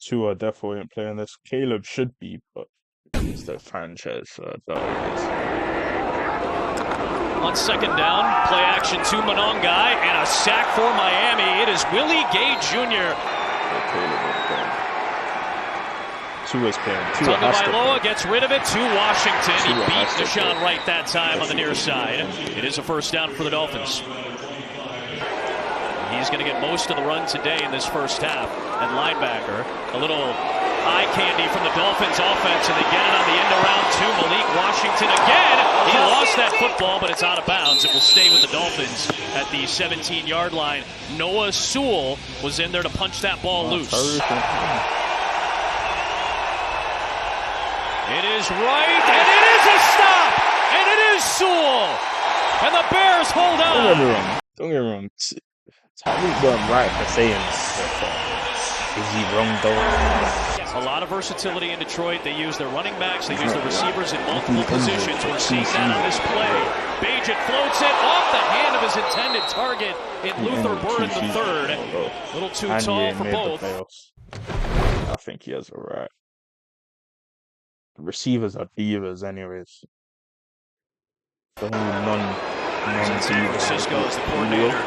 Tua definitely ain't playing this. Caleb should be, but it's the franchise. On second down, play action to Monongai, and a sack for Miami. It is Willie Gay Jr. Tua's playing. Tagovailoa gets rid of it to Washington. He beat Deshaun Wright that time on the near side. It is a first down for the Dolphins. He's going to get most of the run today in this first half. And linebacker, a little eye candy from the Dolphins offense, and they get it on the end around to Malik Washington again. He lost that football, but it's out of bounds. It will stay with the Dolphins at the 17-yard line. Noah Sewell was in there to punch that ball loose. It is right, and it is a stop, and it is Sewell, and the Bears hold on. Don't get me wrong. Tyreek wasn't right for saying is he wrong though? A lot of versatility in Detroit. They use their running backs, they use the receivers in multiple positions. We're seeing that on this play. Bagent floats it off the hand of his intended target in Luther Burden III. A little too tall for both. I think he has a right. The receivers are divas anyways. The whole San Francisco is the coordinator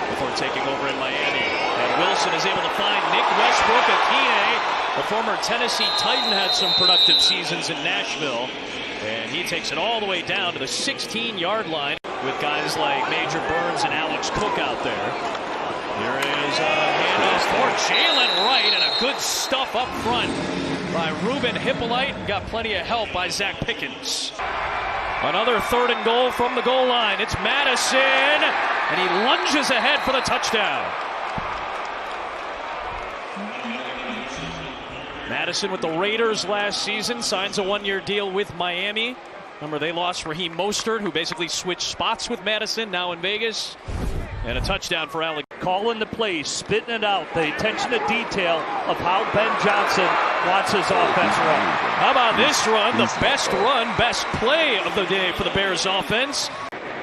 before taking over in Miami. And Wilson is able to find Nick Westbrook-Akine. The former Tennessee Titan had some productive seasons in Nashville. And he takes it all the way down to the 16-yard line with guys like Major Burns and Alex Cook out there. Here is a handoff for Jalen Wright, and a good stuff up front by Ruben Hippolyte. Got plenty of help by Zach Pickens. Another 3rd and goal from the goal line. It's Madison, and he lunges ahead for the touchdown. Madison with the Raiders last season signs a 1-year deal with Miami. Remember, they lost Raheem Mostert, who basically switched spots with Madison, now in Vegas. And a touchdown for Alex. Calling the plays, spitting it out, the attention to detail of how Ben Johnson wants his offense run. How about this run? The best run, best play of the day for the Bears offense.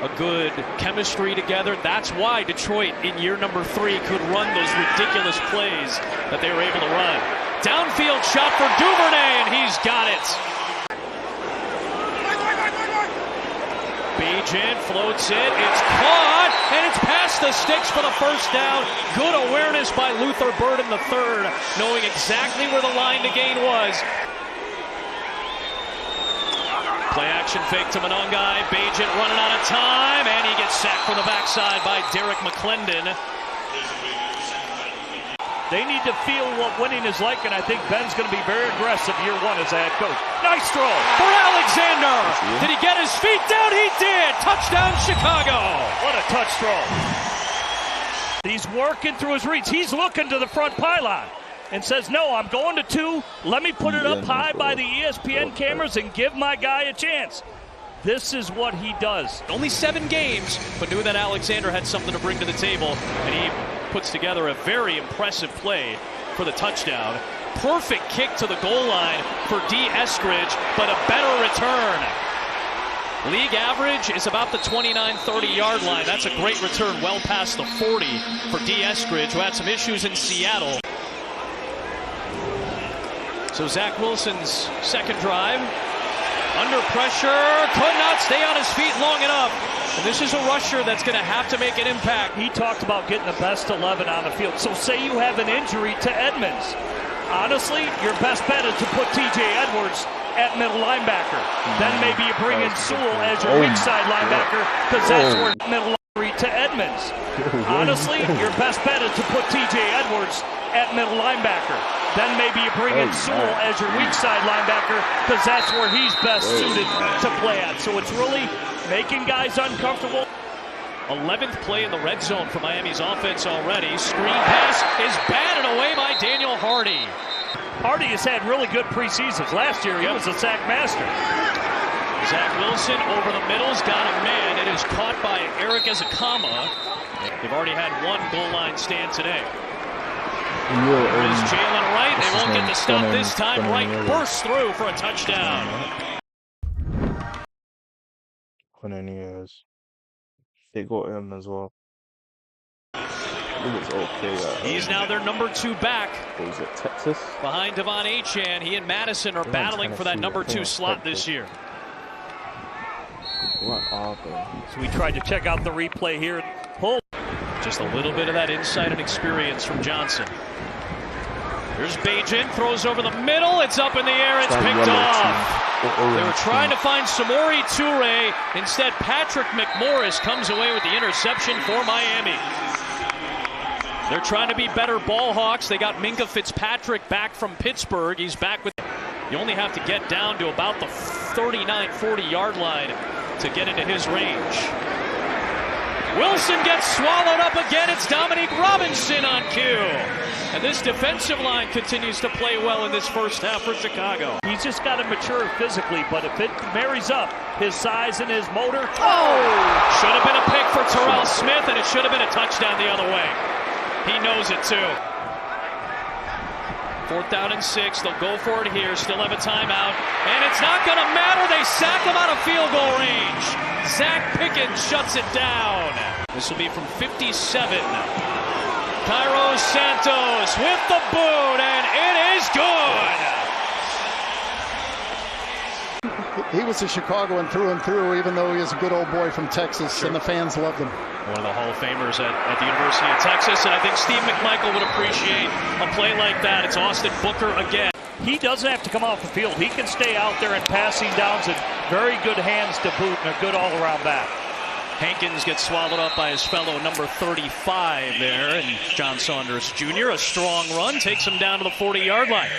A good chemistry together. That's why Detroit in year number 3 could run those ridiculous plays that they were able to run. Downfield shot for Duvernay, and he's got it. Bagent floats it, it's caught, and it's past the sticks for the first down. Good awareness by Luther Burden III, knowing exactly where the line to gain was. Play action fake to Monongai, Bagent running out of time, and he gets sacked from the backside by Derek McClendon. They need to feel what winning is like, and I think Ben's going to be very aggressive year 1 as a head coach. Nice throw for Alexander. Did he get his feet down? He did. Touchdown, Chicago. What a touch throw. He's working through his reads. He's looking to the front pylon and says, no, I'm going to 2. Let me put it up high by the ESPN cameras and give my guy a chance. This is what he does. Only 7 games, but knew that Alexander had something to bring to the table, and he puts together a very impressive play for the touchdown. Perfect kick to the goal line for D. Eskridge, but a better return. League average is about the 29-30 yard line. That's a great return, well past the 40 for D. Eskridge, who had some issues in Seattle. So Zach Wilson's second drive. Under pressure, could not stay on his feet long enough. And this is a rusher that's going to have to make an impact. He talked about getting the best 11 on the field. So say you have an injury to Edmonds. Honestly, your best bet is to put TJ Edwards at middle linebacker. Then maybe you bring in Sewell as your weak side linebacker, because that's where middle linebacker to Edmonds. Honestly, your best bet is to put TJ Edwards at middle linebacker. Then maybe you bring in Sewell as your weak side linebacker, because that's where he's best suited to play at. So it's really making guys uncomfortable. 11th play in the red zone for Miami's offense already. Screen pass is batted away by Daniel Hardy. Hardy has had really good preseasons. Last year he was a sack master. Zach Wilson over the middle's got a man. It is caught by Eric Ezekama. They've already had 1 goal line stand today. Here's Jalen Wright. They won't get the stop this time. Wright bursts through for a touchdown. They got him as well. It was okay. He's now their number 2 back. Was it Texas? Behind Devon Achane, he and Madison are battling for that number 2 slot this year. So we tried to check out the replay here. Just a little bit of that insight and experience from Johnson. Here's Bajan, throws over the middle. It's up in the air. It's picked off. They were trying to find Samori Toure. Instead, Patrick McMorris comes away with the interception for Miami. They're trying to be better ball hawks. They got Minka Fitzpatrick back from Pittsburgh. He's back with... You only have to get down to about the 39, 40-yard line to get into his range. Wilson gets swallowed up again. It's Dominique Robinson on cue. And this defensive line continues to play well in this first half for Chicago. He's just got to mature physically, but if it marries up his size and his motor... Should have been a pick for Terrell Smith, and it should have been a touchdown the other way. He knows it too. 4th down and 6. They'll go for it here. Still have a timeout. And it's not going to matter. They sack him out of field goal range. Zach Pickens shuts it down. This will be from 57. Cairo Santos with the boot, and it is good. He was a Chicagoan through and through, even though he is a good old boy from Texas, and the fans loved him. One of the Hall of Famers at the University of Texas, and I think Steve McMichael would appreciate a play like that. It's Austin Booker again. He doesn't have to come off the field. He can stay out there in passing downs, and very good hands to boot, and a good all-around back. Hankins gets swallowed up by his fellow number 35 there, and John Saunders Jr., a strong run, takes him down to the 40-yard line.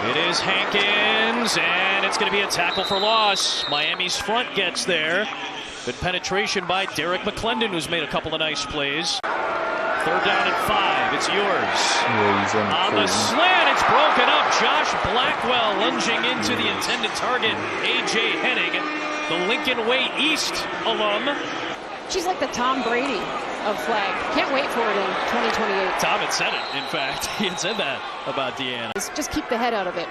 It is Hankins, and it's going to be a tackle for loss. Miami's front gets there. Good penetration by Derek McClendon, who's made a couple of nice plays. 3rd down and 5. It's yours. On the slant, it's broken up. Josh Blackwell lunging into the intended target. A.J. Hennig, the Lincoln Way East alum. She's like the Tom Brady of flag. Can't wait for it in 2028. Tom had said it, in fact. He had said that about Deanna. Just keep the head out of it.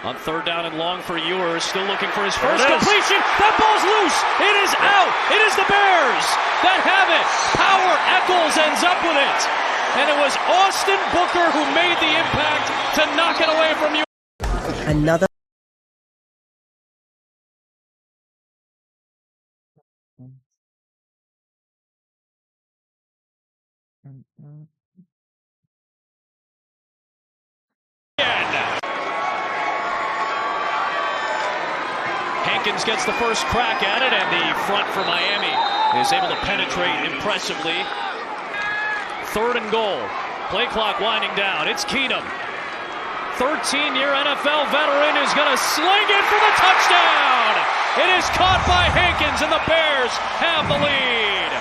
On 3rd down and long for Ewers, still looking for his first completion. That ball's loose. It is out. It is the Bears that have it. Power Echols ends up with it. And it was Austin Booker who made the impact to knock it away from you. Another. Hankins gets the first crack at it, and the front for Miami is able to penetrate impressively. 3rd and goal. Play clock winding down. It's Keenum. 13-year NFL veteran is going to sling it for the touchdown. It is caught by Hankins, and the Bears have the lead.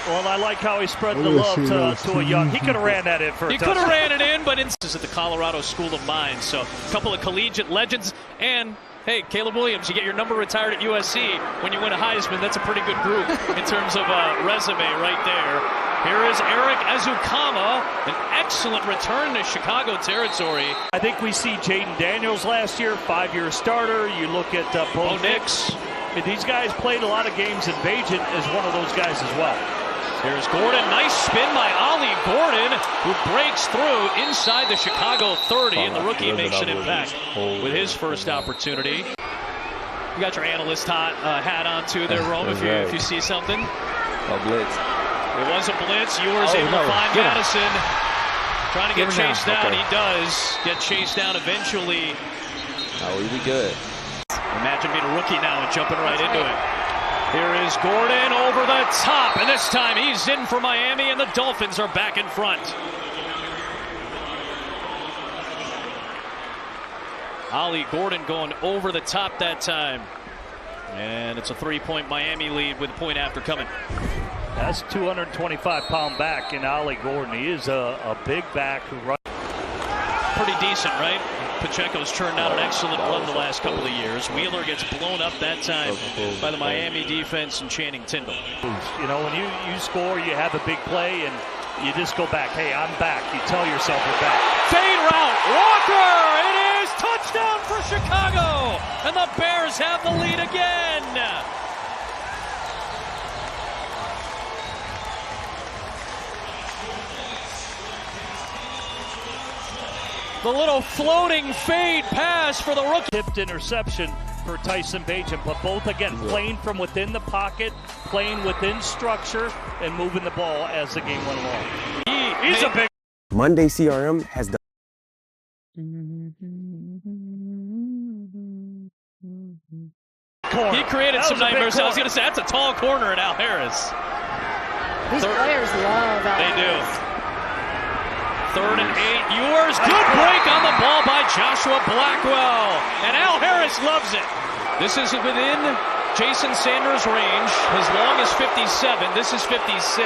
Well, I like how he spread the love to a young. He could have ran that in for a touchdown. He could have ran it in, but this is at the Colorado School of Mines. So a couple of collegiate legends. And, hey, Caleb Williams, you get your number retired at USC when you win a Heisman. That's a pretty good group in terms of resume right there. Here is Eric Azukama, an excellent return to Chicago territory. I think we see Jaden Daniels last year, 5-year starter. You look at Bo Nix. These guys played a lot of games, and Bajan is one of those guys as well. Here's Gordon. Nice spin by Ollie Gordon, who breaks through inside the Chicago 30, and the rookie makes an impact with his first opportunity. You got your analyst hat on too there, Rome, if you see something. A blitz. It was a blitz. Ewers able to find Madison. Trying to get chased down. He does get chased down eventually. Oh, we good. Imagine being a rookie now and jumping right into it. Here is Gordon over the top, and this time he's in for Miami, and the Dolphins are back in front. Ollie Gordon going over the top that time. And it's a 3-point Miami lead with a point after coming. That's a 225-pound back in Ollie Gordon. He is a big back who runs. Pretty decent, right? Pacheco's turned out an excellent run the last couple of years. Wheeler gets blown up that time by the Miami defense and Channing Tindall. You know, when you score, you have a big play, and you just go back. Hey, I'm back. You tell yourself you're back. Fade route. Walker. It is touchdown for Chicago. and the Bears have the lead again. The little floating fade pass for the rookie. Tipped interception for Tyson Bagent, but both again playing from within the pocket, playing within structure, and moving the ball as the game went along. He's a big. Monday CRM has done. He created some nightmares. I was going to say, that's a tall corner in Al Harris. These players love Al They do. Harris. 3rd and 8. Ewers, good break on the ball by Joshua Blackwell. And Al Harris loves it. This is within Jason Sanders' range. As long as 57. This is 56.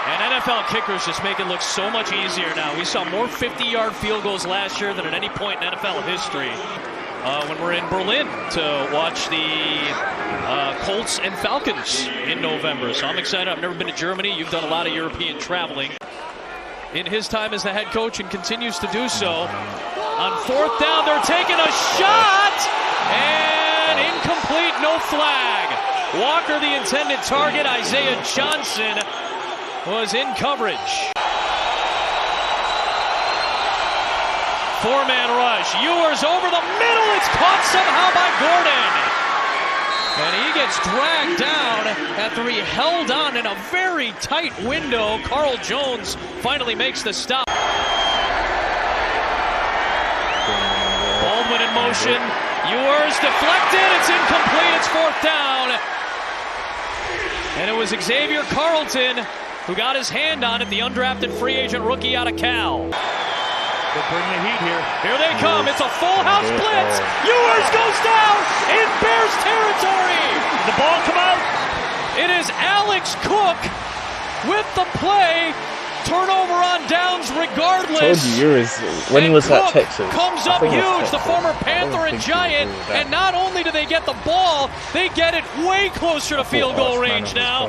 And NFL kickers just make it look so much easier now. We saw more 50-yard field goals last year than at any point in NFL history. When we're in Berlin to watch the Colts and Falcons in November. So I'm excited. I've never been to Germany. You've done a lot of European traveling in his time as the head coach and continues to do so. On 4th down, they're taking a shot, and incomplete, no flag. Walker, the intended target. Isaiah Johnson was in coverage. 4-man rush. Ewers over the middle. It's caught somehow by Gordon. And he gets dragged down after he held on in a very tight window. Carl Jones finally makes the stop. Baldwin in motion. Ewers deflected. It's incomplete. It's 4th down. And it was Xavier Carlton who got his hand on it, the undrafted free agent rookie out of Cal. They bring the heat here. Here they come. It's a full house blitz. Ewers goes down in Bears territory. The ball come out. It is Alex Cook with the play. Turnover on downs regardless. Told you when he was at Texas. Comes up huge, the former Panther and Giant. And not only do they get the ball, they get it way closer to field goal range now.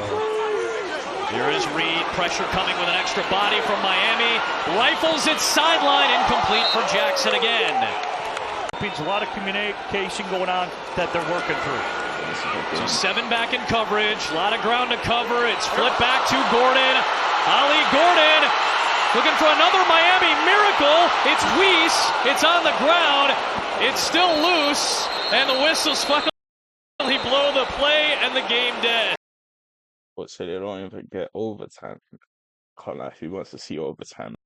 Here is Reed, pressure coming with an extra body from Miami. Rifles it sideline, incomplete for Jackson again. There's a lot of communication going on that they're working through. So 7 back in coverage, a lot of ground to cover. It's flipped back to Gordon. Ali Gordon looking for another Miami miracle. It's Weiss, it's on the ground. It's still loose, and the whistle's finally blow the play and the game dead. So they don't even get overtime. Can't lie, who wants to see overtime?